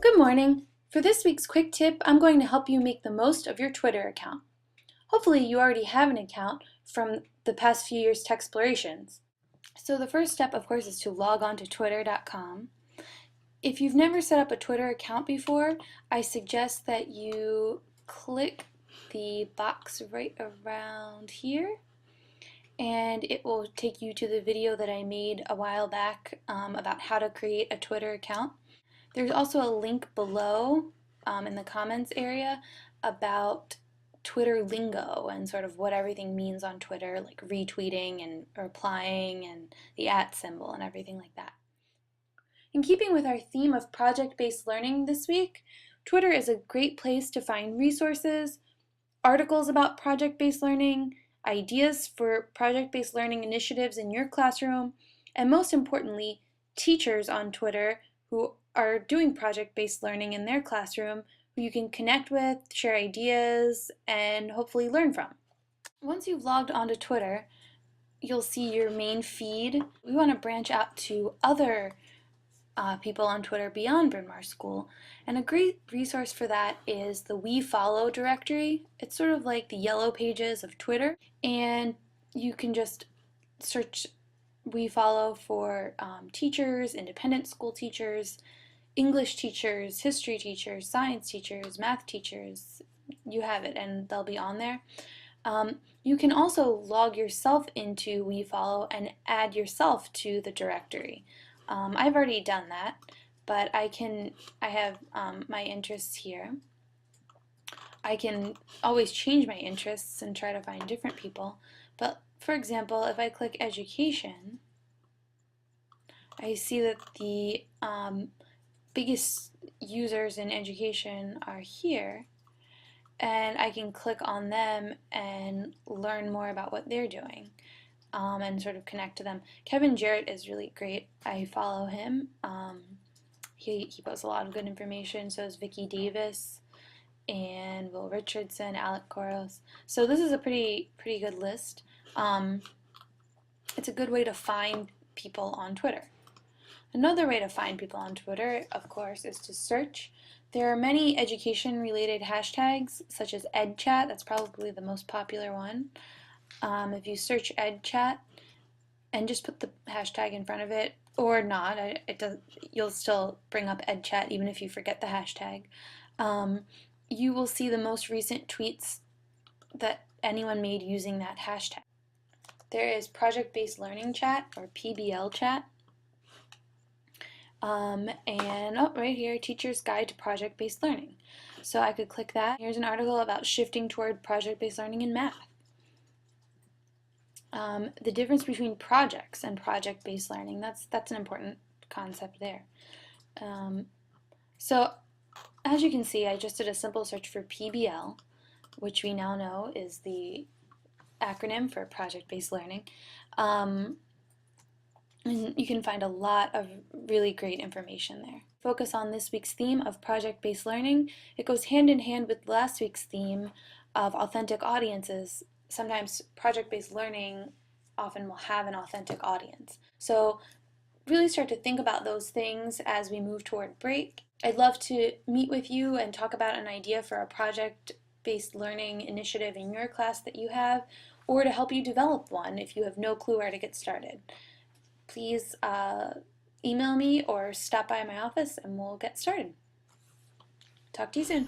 Good morning. For this week's quick tip, I'm going to help you make the most of your Twitter account. Hopefully you already have an account from the past few years' Techsplorations. So the first step, of course, is to log on to twitter.com. If you've never set up a Twitter account before, I suggest that you click the box right around here, and it will take you to the video that I made a while back about how to create a Twitter account. There's also a link below in the comments area about Twitter lingo and sort of what everything means on Twitter, like retweeting and replying and the @ symbol and everything like that. In keeping with our theme of project-based learning this week, Twitter is a great place to find resources, articles about project-based learning, ideas for project-based learning initiatives in your classroom, and most importantly, teachers on Twitter who are doing project-based learning in their classroom who you can connect with, share ideas, and hopefully learn from. Once you've logged onto Twitter, you'll see your main feed. We want to branch out to other people on Twitter beyond Bryn Mawr School, and a great resource for that is the We Follow directory. It's sort of like the yellow pages of Twitter, and you can just search We Follow for teachers, independent school teachers, English teachers, history teachers, science teachers, math teachers. You have it, and they'll be on there. You can also log yourself into We Follow and add yourself to the directory. I've already done that, but I have my interests here. I can always change my interests and try to find different people, but for example, if I click education, I see that the biggest users in education are here, and I can click on them and learn more about what they're doing and sort of connect to them. Kevin Jarrett is really great. I follow him. He posts a lot of good information. So is Vicki Davis and Will Richardson, Alec Koros. So this is a pretty good list. It's a good way to find people on Twitter. Another way to find people on Twitter, of course, is to search. There are many education-related hashtags, such as EdChat. That's probably the most popular one. If you search EdChat and just put the hashtag in front of it, or not, you'll still bring up EdChat even if you forget the hashtag. You will see the most recent tweets that anyone made using that hashtag. There is Project-Based Learning Chat, or PBL Chat. And right here, Teacher's Guide to Project-Based Learning. So I could click that. Here's an article about shifting toward project-based learning in math. The difference between projects and project-based learning, that's an important concept there. So as you can see, I just did a simple search for PBL, which we now know is the acronym for project-based learning. And you can find a lot of really great information there. Focus on this week's theme of project-based learning. It goes hand in hand with last week's theme of authentic audiences. Sometimes project-based learning often will have an authentic audience. So really start to think about those things as we move toward break. I'd love to meet with you and talk about an idea for a project-based learning initiative in your class that you have, or to help you develop one if you have no clue where to get started. Please email me or stop by my office and we'll get started. Talk to you soon.